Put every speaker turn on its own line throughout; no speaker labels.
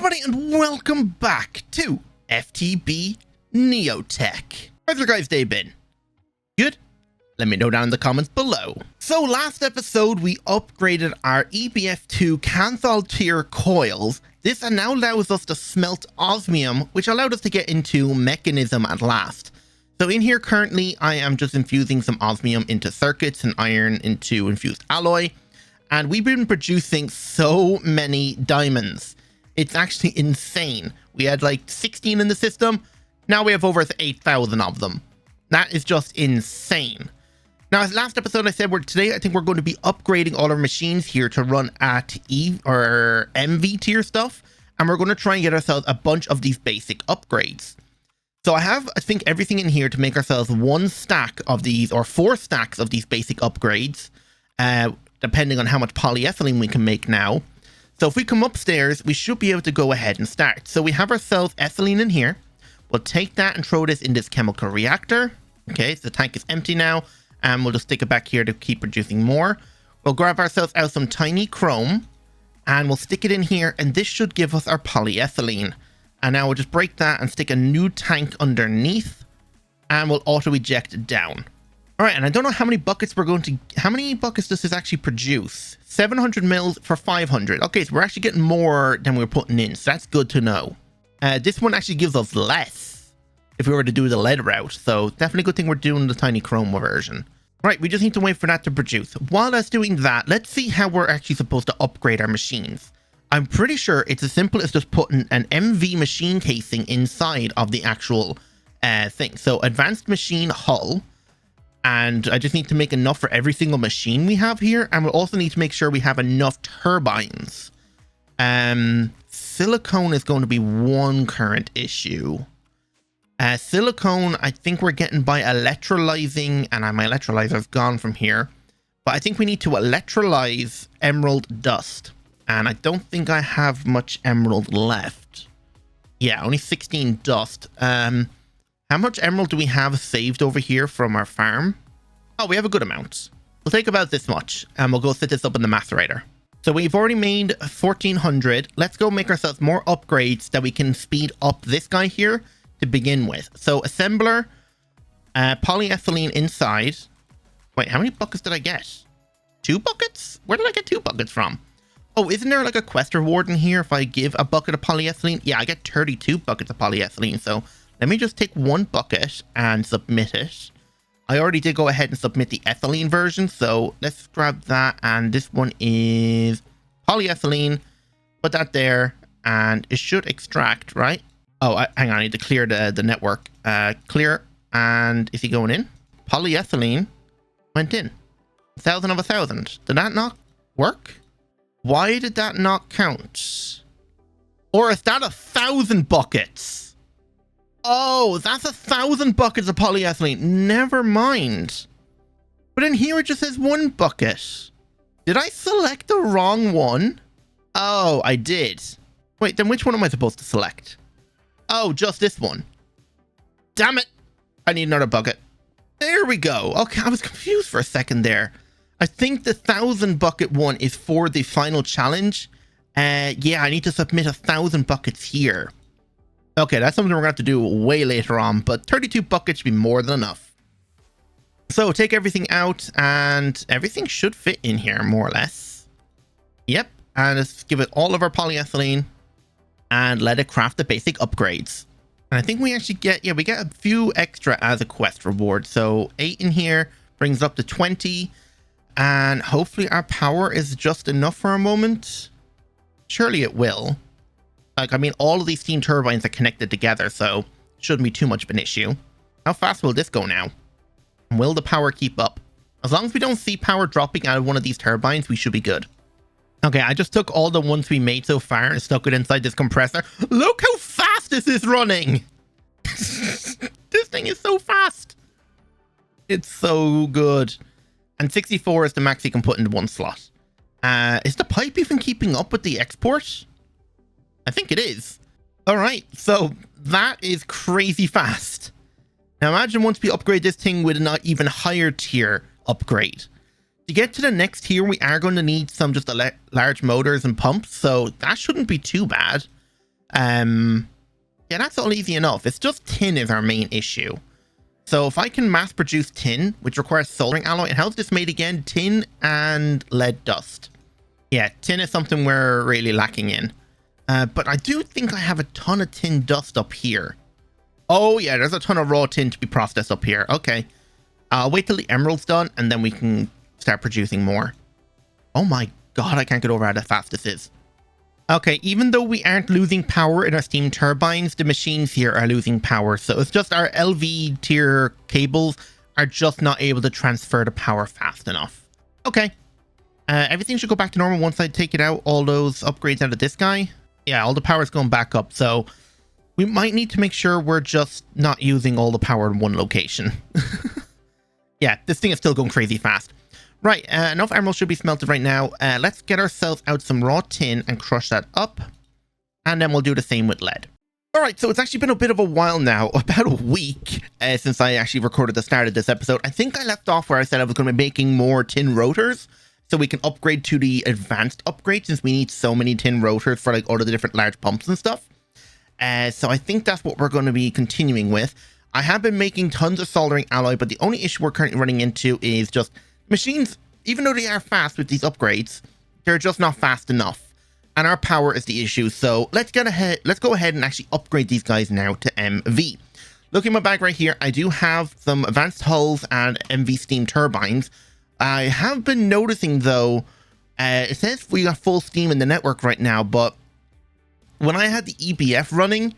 everybody, and welcome back to FTB Neotech. How's your guys' day been? Good? Let me know down in the comments below. So last episode we upgraded our EBF2 Canthal tier coils. This now allows us to smelt osmium, which allowed us to get into mechanism at last. So in here currently I am just infusing some osmium into circuits and iron into infused alloy. And we've been producing so many diamonds. It's actually insane. We had like 16 in the system. Now we have over 8,000 of them. That is just insane. Now, as last episode I said, today I think we're going to be upgrading all our machines here to run at E or MV tier stuff. And we're going to try and get ourselves a bunch of these basic upgrades. So I have, I think, everything in here to make ourselves one stack of these or 4 stacks of these basic upgrades. Depending on how much polyethylene we can make now. So if we come upstairs, we should be able to go ahead and start. So we have ourselves ethylene in here. We'll take that and throw this in this chemical reactor. Okay, so the tank is empty now. And we'll just stick it back here to keep producing more. We'll grab ourselves out some tiny chrome. And we'll stick it in here. And this should give us our polyethylene. And now we'll just break that and stick a new tank underneath. And we'll auto eject down. All right, and I don't know how many buckets we're going to... How many buckets does this actually produce? 700 mils for 500. Okay, so we're actually getting more than we're putting in, so that's good to know. This one actually gives us less if we were to do the lead route, so definitely a good thing we're doing the tiny chrome version. All right, we just need to wait for that to produce. While that's doing that, let's see how we're actually supposed to upgrade our machines. I'm pretty sure it's as simple as just putting an MV machine casing inside of the actual thing. So advanced machine hull. And I just need to make enough for every single machine we have here. And we'll also need to make sure we have enough turbines. Silicone is going to be one current issue. Silicone, I think we're getting by electrolyzing. And my electrolyzer's gone from here. But I think we need to electrolyze emerald dust. And I don't think I have much emerald left. Yeah, only 16 dust. How much emerald do we have saved over here from our farm? Oh, we have a good amount. We'll take about this much and we'll go set this up in the macerator. So we've already made 1400. Let's go make ourselves more upgrades that we can speed up this guy here to begin with. So assembler, polyethylene inside. Wait, how many buckets did I get? 2 buckets? Where did I get 2 buckets from? Oh, isn't there like a quest reward in here if I give a bucket of polyethylene? Yeah, I get 32 buckets of polyethylene. So let me just take 1 bucket and submit it. I already did go ahead and submit the ethylene version. So let's grab that. And this one is polyethylene. Put that there. And it should extract, right? Oh, hang on. I need to clear the network. Clear. And is he going in? Polyethylene went in. 1,000 of 1,000. Did that not work? Why did that not count? Or is that 1,000 buckets? Oh, that's 1,000 buckets of polyethylene. Never mind. But in here it just says 1 bucket. Did I select the wrong one? Oh, I did. Wait, then which one am I supposed to select? Oh, just this one. Damn it. I need another bucket. There we go. Okay, I was confused for a second there. I think the 1,000 bucket one is for the final challenge. Yeah, I need to submit 1,000 buckets here. Okay, that's something we're going to have to do way later on, but 32 buckets should be more than enough. So take everything out and everything should fit in here more or less. Yep, and let's give it all of our polyethylene and let it craft the basic upgrades. And I think we actually get, yeah, we get a few extra as a quest reward. So 8 in here brings up to 20 and hopefully our power is just enough for a moment. Surely it will. Like, I mean, all of these steam turbines are connected together, so shouldn't be too much of an issue. How fast will this go now? Will the power keep up? As long as we don't see power dropping out of one of these turbines, we should be good. Okay, I just took all the ones we made so far and stuck it inside this compressor. Look how fast this is running! This thing is so fast! It's so good. And 64 is the max you can put into 1 slot. Is the pipe even keeping up with the export? I think it is. All right, so that is crazy fast. Now imagine once we upgrade this thing with an even higher tier upgrade. To get to the next tier, we are going to need some just large motors and pumps, so that shouldn't be too bad. Yeah, that's all easy enough. It's just tin is our main issue. So if I can mass produce tin, which requires soldering alloy, and how's this made again? Tin and lead dust. Yeah, tin is something we're really lacking in. But I do think I have a ton of tin dust up here. Oh yeah, there's a ton of raw tin to be processed up here. Okay. I'll wait till the emerald's done, and then we can start producing more. Oh my god, I can't get over how fast this is. Okay, even though we aren't losing power in our steam turbines, the machines here are losing power. So it's just our LV tier cables are just not able to transfer the power fast enough. Okay. Everything should go back to normal once I take it out, all those upgrades out of this guy. Yeah, all the power is going back up. So we might need to make sure we're just not using all the power in one location. Yeah, this thing is still going crazy fast. Right, enough emeralds should be smelted right now. Let's get ourselves out some raw tin and crush that up. And then we'll do the same with lead. Alright, so it's actually been a bit of a while now, about a week, since I actually recorded the start of this episode. I think I left off where I said I was going to be making more tin rotors, so we can upgrade to the advanced upgrade, since we need so many tin rotors for like all of the different large pumps and stuff. So I think that's what we're going to be continuing with. I have been making tons of soldering alloy, but the only issue we're currently running into is just machines, even though they are fast with these upgrades, they're just not fast enough. And our power is the issue. So let's go ahead and actually upgrade these guys now to MV. Look in my bag right here. I do have some advanced hulls and MV steam turbines. I have been noticing though, it says we got full steam in the network right now, but when I had the EBF running,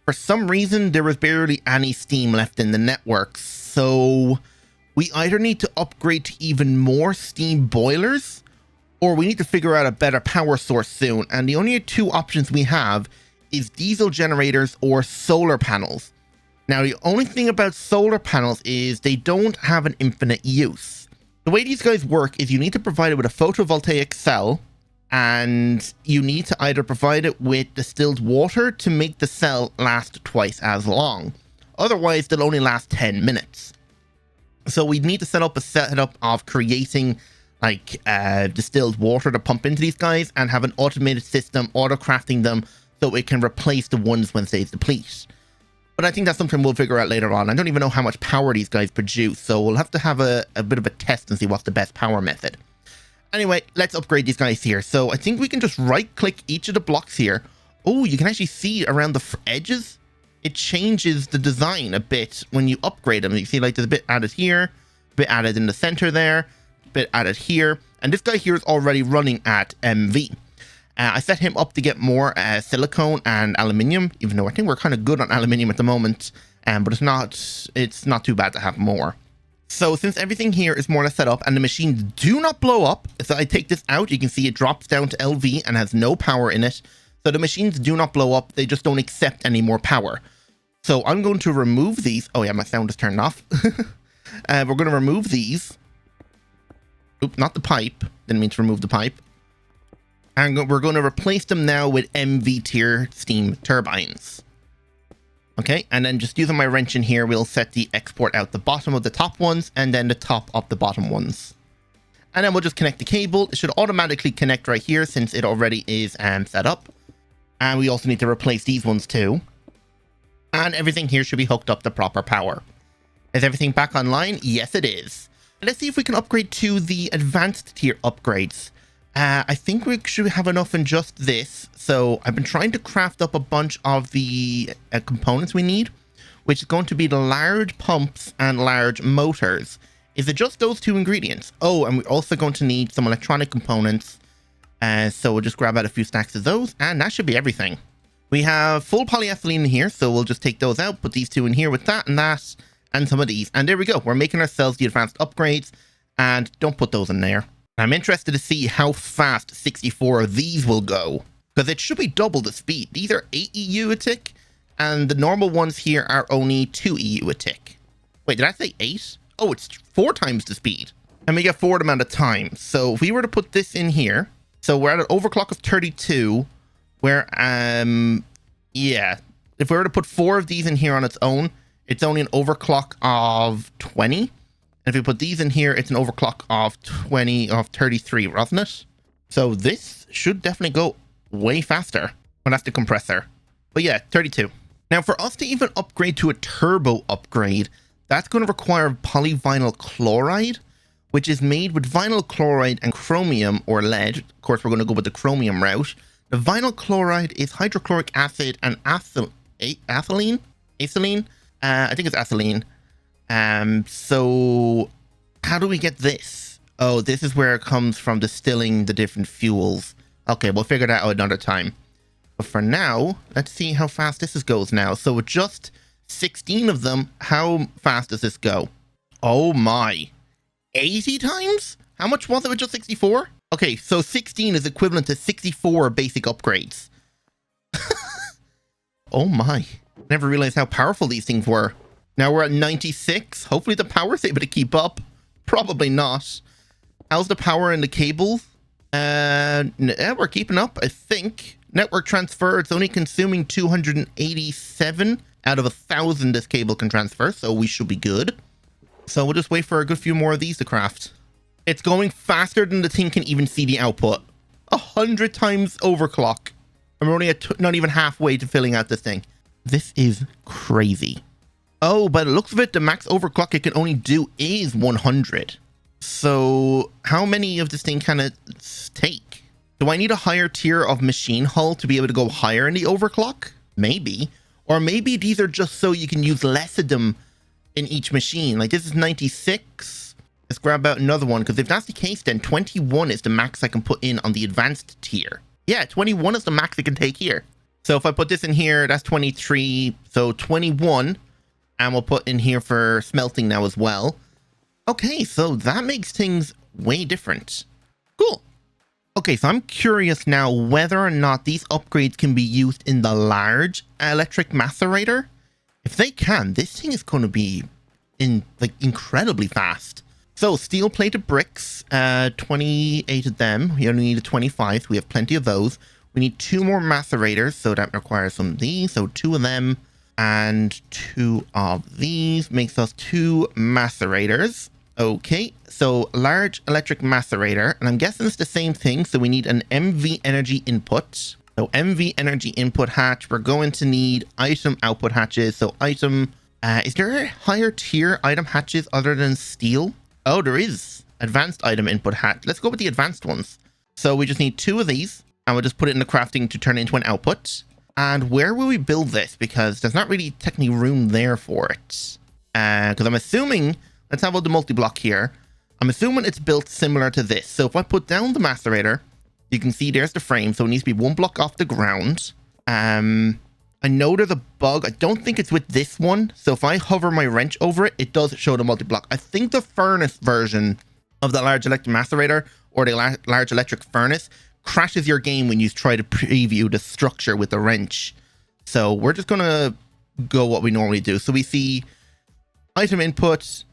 for some reason there was barely any steam left in the network. So we either need to upgrade to even more steam boilers, or we need to figure out a better power source soon. And the only two options we have is diesel generators or solar panels. Now, the only thing about solar panels is they don't have an infinite use. The way these guys work is you need to provide it with a photovoltaic cell, and you need to either provide it with distilled water to make the cell last twice as long. Otherwise, they'll only last 10 minutes. So we need to set up a setup of creating like distilled water to pump into these guys, and have an automated system auto-crafting them so it can replace the ones when they deplete. But I think that's something we'll figure out later on. I don't even know how much power these guys produce, so we'll have to have a bit of a test and see what's the best power method. Anyway, let's upgrade these guys here. So I think we can just right-click each of the blocks here. Oh, you can actually see around the edges. It changes the design a bit when you upgrade them. You see like there's a bit added here, a bit added in the center there, a bit added here. And this guy here is already running at MV. I set him up to get more silicone and aluminium, even though I think we're kind of good on aluminium at the moment. But it's not too bad to have more. So since everything here is more or less set up and the machines do not blow up, so I take this out, you can see it drops down to LV and has no power in it. So the machines do not blow up, they just don't accept any more power. So I'm going to remove these. Oh yeah, my sound is turned off. We're going to remove these. Oop, not the pipe. Didn't mean to remove the pipe. And we're going to replace them now with MV tier steam turbines. Okay, and then just using my wrench in here, we'll set the export out the bottom of the top ones and then the top of the bottom ones. And then we'll just connect the cable. It should automatically connect right here since it already is set up. And we also need to replace these ones too. And everything here should be hooked up to proper power. Is everything back online? Yes, it is. Let's see if we can upgrade to the advanced tier upgrades. I think we should have enough in just this. So I've been trying to craft up a bunch of the components we need, which is going to be the large pumps and large motors. Is it just those two ingredients? Oh, and we're also going to need some electronic components. So we'll just grab out a few stacks of those, and that should be everything. We have full polyethylene in here, so we'll just take those out, put these two in here with that, and some of these. And there we go. We're making ourselves the advanced upgrades, and don't put those in there. I'm interested to see how fast 64 of these will go, because it should be double the speed. These are 8 EU a tick, and the normal ones here are only 2 EU a tick. Wait, did I say 8? Oh, it's 4 times the speed. And we get 4 of them at a time. So if we were to put this in here, so we're at an overclock of 32, where, yeah, if we were to put 4 of these in here on its own, it's only an overclock of 20. And if we put these in here, it's an overclock of 33, wasn't it? So this should definitely go way faster. Well, that's the compressor. But yeah, 32. Now, for us to even upgrade to a turbo upgrade, that's going to require polyvinyl chloride, which is made with vinyl chloride and chromium or lead. Of course, we're going to go with the chromium route. The vinyl chloride is hydrochloric acid and ethylene. I think it's ethylene. So how do we get this? Oh, this is where it comes from distilling the different fuels. Okay, we'll figure that out another time. But for now, let's see how fast this goes now. So with just 16 of them, how fast does this go? Oh my, 80 times? How much was it with just 64? Okay, so 16 is equivalent to 64 basic upgrades. Oh my, never realized how powerful these things were. Now we're at 96. Hopefully the power's able to keep up. Probably not. How's the power in the cables? Yeah, we're keeping up, I think. Network transfer, it's only consuming 287 out of 1,000 this cable can transfer, so we should be good. So we'll just wait for a good few more of these to craft. It's going faster than the thing can even see the output. 100 times overclock. And we're only at not even halfway to filling out this thing. This is crazy. Oh, by the looks of it, the max overclock it can only do is 100. So how many of this thing can it take? Do I need a higher tier of machine hull to be able to go higher in the overclock? Maybe. Or maybe these are just so you can use less of them in each machine. Like this is 96. Let's grab out another one, because if that's the case, then 21 is the max I can put in on the advanced tier. Yeah, 21 is the max it can take here. So if I put this in here, that's 23. So 21. And we'll put in here for smelting now as well. Okay, so that makes things way different. Cool. Okay, so I'm curious now whether or not these upgrades can be used in the large electric macerator. If they can, this thing is going to be incredibly fast. So steel plated bricks, 28 of them. We only need 25. So we have plenty of those. We need 2 more macerators, so that requires some of these. So 2 of them and 2 of these makes us 2 macerators. Okay, so large electric macerator, and I'm guessing it's the same thing. So we need an MV energy input. So MV energy input hatch. We're going to need item output hatches. So item, is there a higher tier item hatches other than steel? Oh, there is advanced item input hatch. Let's go with the advanced ones. So we just need 2 of these, and we'll just put it in the crafting to turn it into an output. And where will we build this? Because there's not really technically room there for it. Because I'm assuming, let's have the multi-block here. I'm assuming it's built similar to this. So if I put down the macerator, you can see there's the frame. So it needs to be 1 block off the ground. I know there's a bug. I don't think it's with this one. So if I hover my wrench over it, it does show the multi-block. I think the furnace version of the large electric macerator or the large electric furnace crashes your game when you try to preview the structure with the wrench. So we're just going to go what we normally do. So we see item input,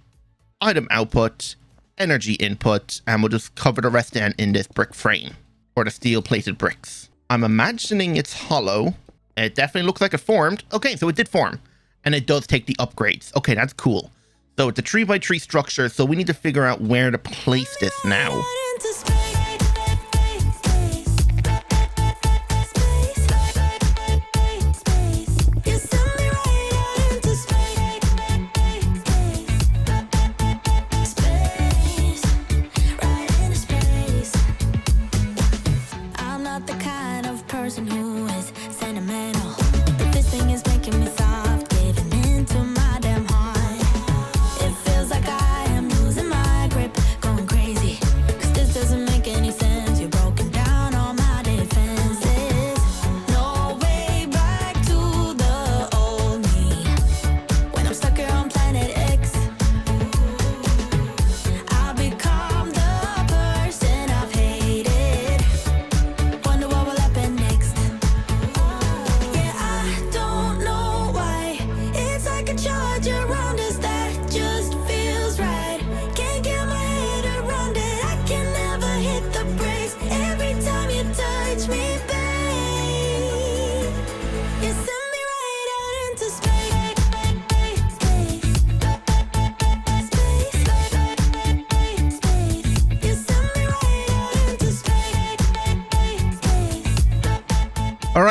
item output, energy input, and we'll just cover the rest then in this brick frame or the steel plated bricks. I'm imagining it's hollow. It definitely looks like it formed. Okay, so it did form, and it does take the upgrades. Okay, that's cool. So it's a 3x3 structure, so we need to figure out where to place this now.
Doesn't make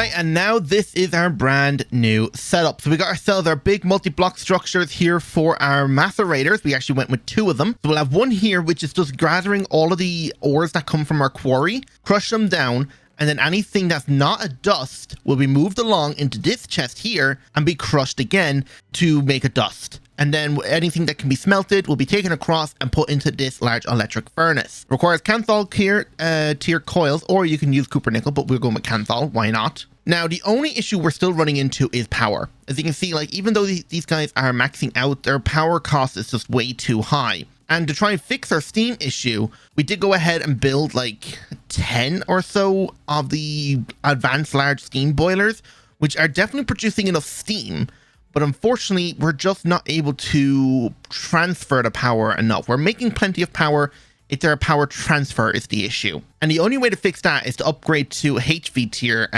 Right, and now this is our brand new setup. So we got ourselves our big multi-block structures here for our macerators. We actually went with 2 of them. So we'll have one here, which is just gathering all of the ores that come from our quarry, crush them down, and then anything that's not a dust will be moved along into this chest here and be crushed again to make a dust. And then anything that can be smelted will be taken across and put into this large electric furnace. Requires Canthal tier coils, or you can use Cooper Nickel, but we're going with Canthal. Why not? Now, the only issue we're still running into is power. As you can see, like, even though these guys are maxing out, their power cost is just way too high. And to try and fix our steam issue, we did go ahead and build like 10 or so of the advanced large steam boilers, which are definitely producing enough steam. But unfortunately, we're just not able to transfer the power enough. We're making plenty of power. It's our power transfer is the issue. And the only way to fix that is to upgrade to HV tier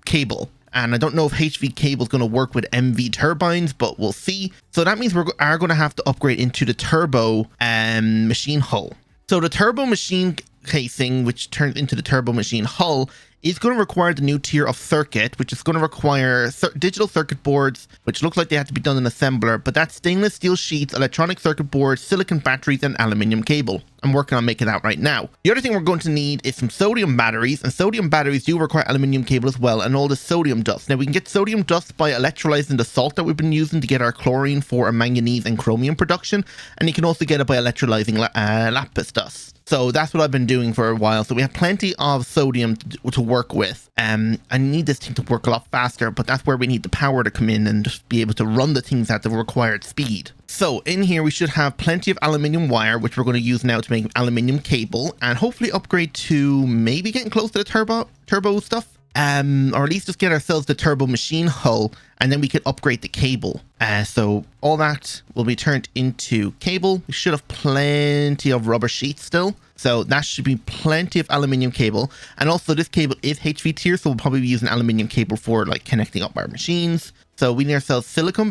cable. And I don't know if HV cable is going to work with MV turbines, but we'll see. So that means we are going to have to upgrade into the turbo machine hull. So the turbo machine casing, which turns into the turbo machine hull, is going to require the new tier of circuit, which is going to require digital circuit boards, which looks like they have to be done in assembler, but that's stainless steel sheets, electronic circuit boards, silicon batteries, and aluminium cable. I'm working on making that right now. The other thing we're going to need is some sodium batteries, and sodium batteries do require aluminium cable as well, and all the sodium dust. Now, we can get sodium dust by electrolyzing the salt that we've been using to get our chlorine for our manganese and chromium production, and you can also get it by electrolyzing lapis dust. So that's what I've been doing for a while. So we have plenty of sodium to work with. I need this thing to work a lot faster, but that's where we need the power to come in and just be able to run the things at the required speed. So in here, we should have plenty of aluminium wire, which we're going to use now to make aluminium cable and hopefully upgrade to maybe getting close to the turbo stuff. Or at least just get ourselves the turbo machine hull, and then we can upgrade the cable. So all that will be turned into cable. We should have plenty of rubber sheets still. So that should be plenty of aluminium cable. And also this cable is HV tier, so we'll probably be using aluminium cable for like connecting up our machines. So we need ourselves sodium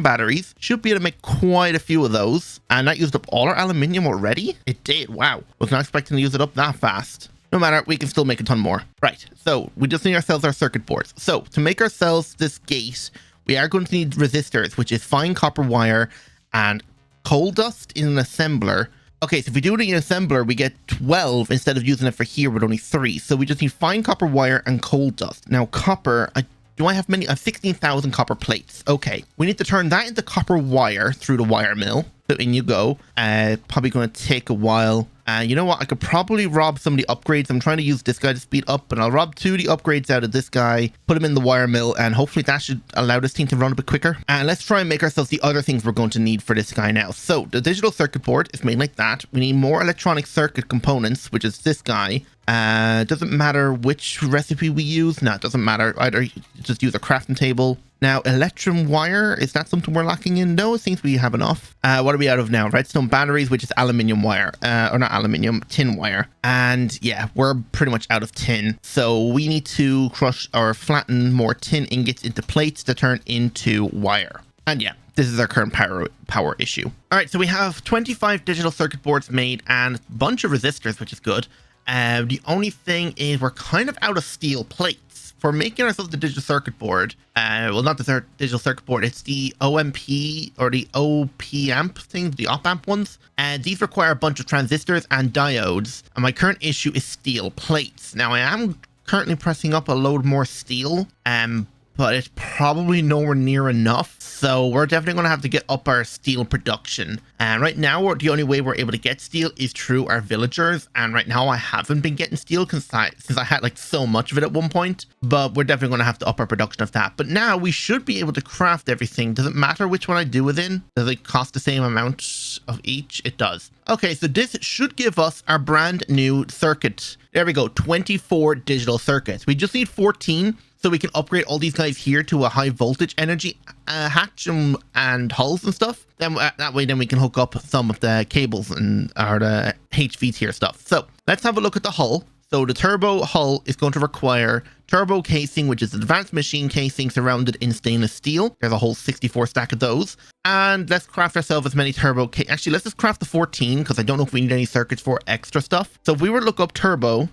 batteries. Should be able to make quite a few of those. And that used up all our aluminium already. It did. Wow. Was not expecting to use it up that fast. No matter, we can still make a ton more. Right, so we just need ourselves our circuit boards. So to make ourselves this gate, we are going to need resistors, which is fine copper wire and coal dust in an assembler. Okay, so if we do it in an assembler, we get 12 instead of using it for here with only 3. So we just need fine copper wire and coal dust. Now copper, do I have many? I have 16,000 copper plates. Okay, we need to turn that into copper wire through the wire mill. So in you go. Probably going to take a while. You know what? I could probably rob some of the upgrades. I'm trying to use this guy to speed up, but I'll rob 2 of the upgrades out of this guy, put them in the wire mill, and hopefully that should allow this thing to run a bit quicker. And let's try and make ourselves the other things we're going to need for this guy now. So the digital circuit board is made like that. We need more electronic circuit components, which is this guy. Doesn't matter which recipe we use. No, it doesn't matter. Either just use a crafting table. Now, electrum wire, is that something we're lacking in? No, it seems we have enough. What are we out of now? Redstone batteries, which is aluminium wire. Or not aluminium, tin wire. And yeah, we're pretty much out of tin. So we need to crush or flatten more tin ingots into plates to turn into wire. And yeah, this is our current power issue. All right, so we have 25 digital circuit boards made and a bunch of resistors, which is good. The only thing is we're kind of out of steel plates. For making ourselves the digital circuit board, well, not the digital circuit board, it's the OMP or the OP amp thing, the op amp ones. And these require a bunch of transistors and diodes. And my current issue is steel plates. Now, I am currently pressing up a load more steel, but it's probably nowhere near enough. So we're definitely going to have to get up our steel production. And right now, the only way we're able to get steel is through our villagers. And right now, I haven't been getting steel since I had like so much of it at one point. But we're definitely going to have to up our production of that. But now we should be able to craft everything. Does it matter which one I do within? Does it cost the same amount of each? It does. Okay, so this should give us our brand new circuit. There we go, 24 digital circuits. We just need 14. So we can upgrade all these guys here to a high voltage energy hatch and hulls and stuff. Then that way, then we can hook up some of the cables and or the HV tier stuff. So let's have a look at the hull. So the turbo hull is going to require turbo casing, which is advanced machine casing surrounded in stainless steel. There's a whole 64 stack of those. And let's craft ourselves as many turbo. Actually, let's just craft the 14 because I don't know if we need any circuits for extra stuff. So if we were to look up turbo,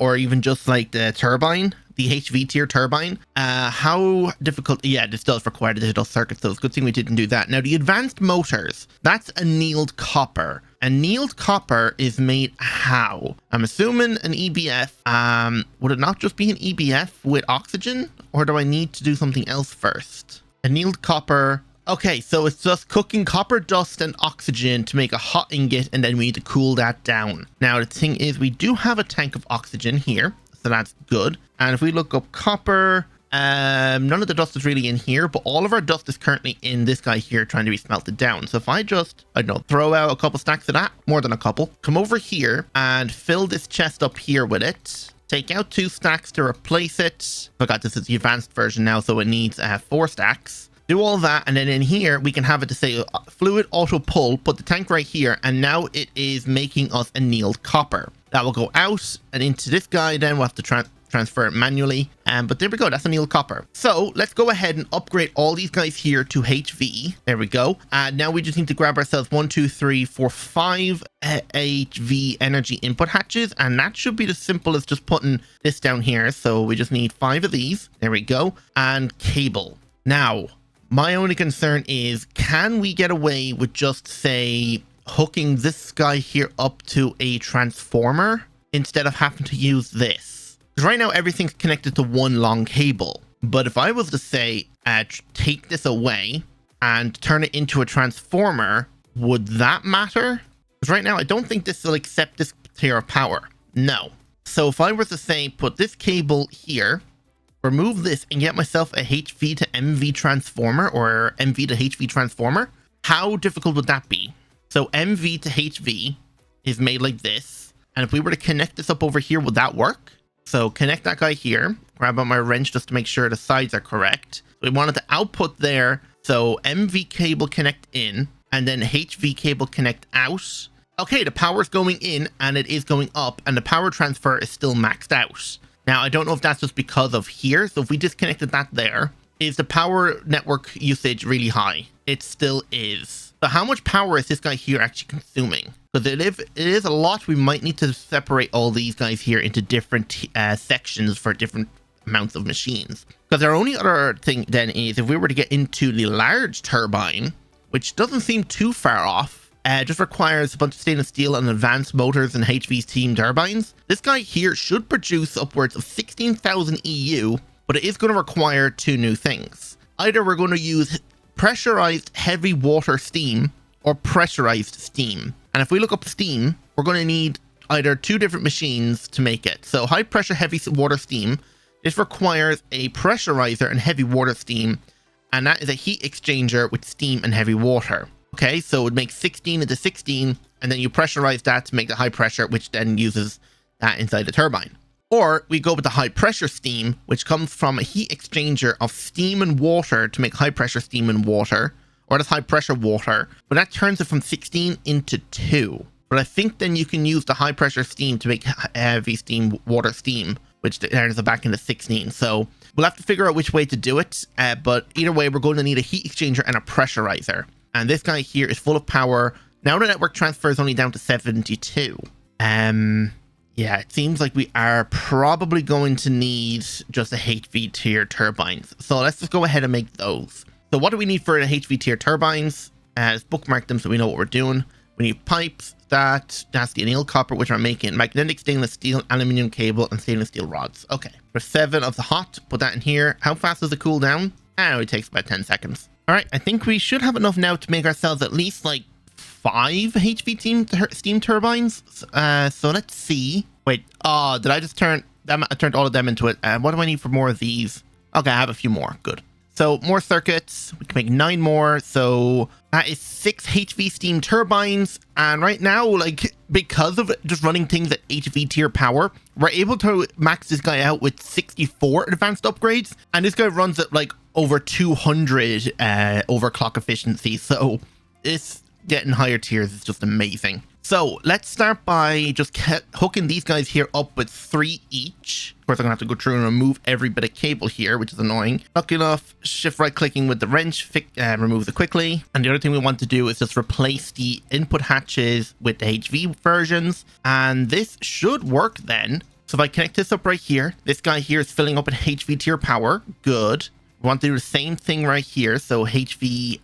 or even just like the turbine, the HV tier turbine, how difficult? Yeah, this does require digital circuits, so it's a good thing we didn't do that. Now, the advanced motors, that's annealed copper. Annealed copper is made how? I'm assuming an EBF. Would it not just be an EBF with oxygen? Or do I need to do something else first? Annealed copper. Okay, so it's just cooking copper dust and oxygen to make a hot ingot, and then we need to cool that down. Now, the thing is, we do have a tank of oxygen here, so that's good. And if we look up copper, none of the dust is really in here, but all of our dust is currently in this guy here trying to be smelted down. So if I just, I don't know, throw out a couple stacks of that, more than a couple, come over here and fill this chest up here with it. Take out 2 stacks to replace it. Forgot this is the advanced version now, so it needs 4 stacks. Do all that, and then in here we can have it to say fluid auto pull, put the tank right here, and now it is making us annealed copper. That will go out and into this guy, then we'll have to transfer it manually. But there we go, that's annealed copper. So let's go ahead and upgrade all these guys here to HV. There we go. And now we just need to grab ourselves 1, 2, 3, 4, 5 HV energy input hatches, and that should be as simple as just putting this down here. So we just need 5 of these. There we go. And cable. Now, my only concern is, can we get away with just, say, hooking this guy here up to a transformer instead of having to use this? Because right now everything's connected to one long cable. But if I was to say, take this away and turn it into a transformer, would that matter? Because right now I don't think this will accept this tier of power. No. So if I were to say, put this cable here, remove this and get myself a HV to MV transformer or MV to HV transformer, how difficult would that be? So MV to HV is made like this. And if we were to connect this up over here, would that work? So connect that guy here, grab out my wrench just to make sure the sides are correct. We wanted the output there. So MV cable connect in and then HV cable connect out. Okay, the power is going in and it is going up and the power transfer is still maxed out. Now, I don't know if that's just because of here. So if we disconnected that there, is the power network usage really high? It still is. So how much power is this guy here actually consuming? Because it is a lot. We might need to separate all these guys here into different sections for different amounts of machines. Because our only other thing then is if we were to get into the large turbine, which doesn't seem too far off, just requires a bunch of stainless steel and advanced motors and HV steam turbines. This guy here should produce upwards of 16,000 EU, but it is going to require 2 new things. Either we're going to use pressurized heavy water steam or pressurized steam. And if we look up steam, we're going to need either 2 different machines to make it. So high pressure heavy water steam, this requires a pressurizer and heavy water steam, and that is a heat exchanger with steam and heavy water. Okay, so it would make 16 into 16, and then you pressurize that to make the high pressure, which then uses that inside the turbine. Or we go with the high pressure steam, which comes from a heat exchanger of steam and water to make high pressure steam and water, or that's high pressure water, but that turns it from 16 into 2. But I think then you can use the high pressure steam to make heavy steam, water steam, which turns it back into 16. So we'll have to figure out which way to do it, but either way, we're going to need a heat exchanger and a pressurizer. And this guy here is full of power. Now the network transfer is only down to 72. Yeah, it seems like we are probably going to need just a HV tier turbines. So let's just go ahead and make those. So what do we need for the HV tier turbines? Let's bookmark them so we know what we're doing. We need pipes, that's the annealed copper, which I'm making, magnetic stainless steel, aluminum cable, and stainless steel rods. Okay, for 7 of the hot, put that in here. How fast does it cool down? It takes about 10 seconds. All right, I think we should have enough now to make ourselves at least like 5 HV steam turbines. So let's see. Wait, did I just turn them? I turned all of them into it. What do I need for more of these? Okay, I have a few more. Good. So more circuits. We can make 9 more. So that is 6 HV steam turbines. And right now, like, because of just running things at HV tier power, we're able to max this guy out with 64 advanced upgrades. And this guy runs at like over 200 overclock efficiency. So this getting higher tiers is just amazing. So let's start by just hooking these guys here up with 3 each. Of course, I'm gonna have to go through and remove every bit of cable here, which is annoying. Lucky enough, shift right clicking with the wrench, remove the quickly. And the other thing we want to do is just replace the input hatches with the HV versions. And this should work then. So if I connect this up right here, this guy here is filling up at HV tier power. Good. We want to do the same thing right here. So HV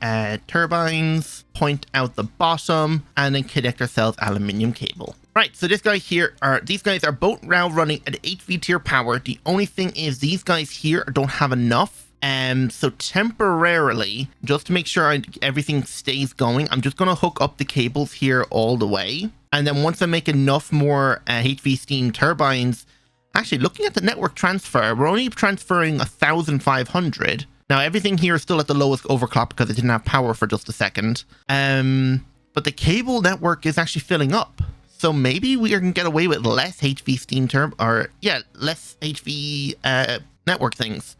turbines, point out the bottom, and then connect ourselves aluminium cable. Right, so these guys are both now running at HV tier power. The only thing is these guys here don't have enough. So temporarily, just to make sure everything stays going, I'm just going to hook up the cables here all the way. And then once I make enough more HV steam turbines, actually, looking at the network transfer, we're only transferring 1,500. Now, everything here is still at the lowest overclock because it didn't have power for just a second. But the cable network is actually filling up. So maybe we can get away with less HV steam less HV network things.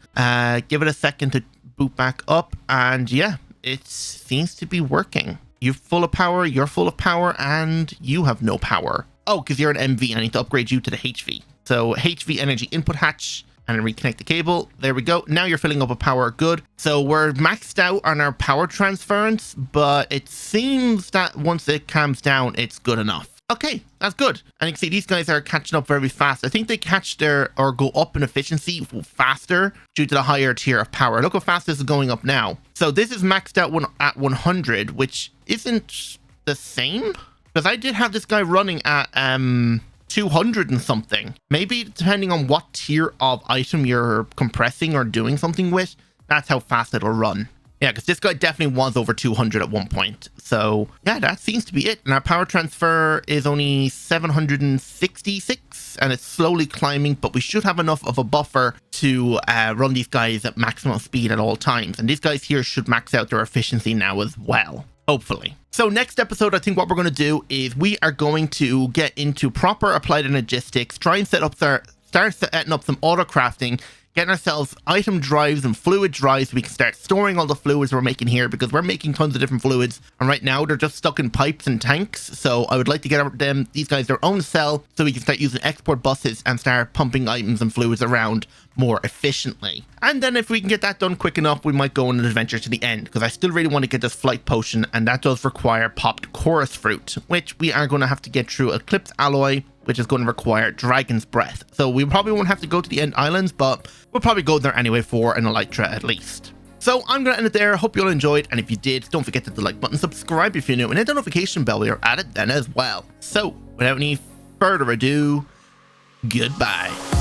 Give it a second to boot back up. And yeah, it seems to be working. You're full of power, you're full of power, and you have no power. Oh, because you're an MV. I need to upgrade you to the HV. So HV energy input hatch and reconnect the cable. There we go. Now you're filling up with power. Good. So we're maxed out on our power transference, but it seems that once it calms down, it's good enough. Okay, that's good. And you can see these guys are catching up very fast. I think they go up in efficiency faster due to the higher tier of power. Look how fast this is going up now. So this is maxed out at 100, which isn't the same. Because I did have this guy running at 200 and something. Maybe depending on what tier of item you're compressing or doing something with, that's how fast it'll run. Yeah, because this guy definitely was over 200 at one point. So yeah, that seems to be it. And our power transfer is only 766 and it's slowly climbing, but we should have enough of a buffer to run these guys at maximum speed at all times. And these guys here should max out their efficiency now as well, hopefully. So next episode, I think what we're going to do is we are going to get into proper applied logistics, try and start setting up some auto crafting, getting ourselves item drives and fluid drives so we can start storing all the fluids we're making here, because we're making tons of different fluids and right now they're just stuck in pipes and tanks. So I would like to get these guys their own cell so we can start using export buses and start pumping items and fluids around more efficiently. And then if we can get that done quick enough, we might go on an adventure to the end, because I still really want to get this flight potion, and that does require popped chorus fruit, which we are going to have to get through Eclipse alloy, which is going to require Dragon's Breath. So we probably won't have to go to the end islands, but we'll probably go there anyway for an Elytra at least. So I'm going to end it there. Hope you all enjoyed. And if you did, don't forget to hit the like button, subscribe if you're new, and hit the notification bell while you're at it then as well. So without any further ado, goodbye.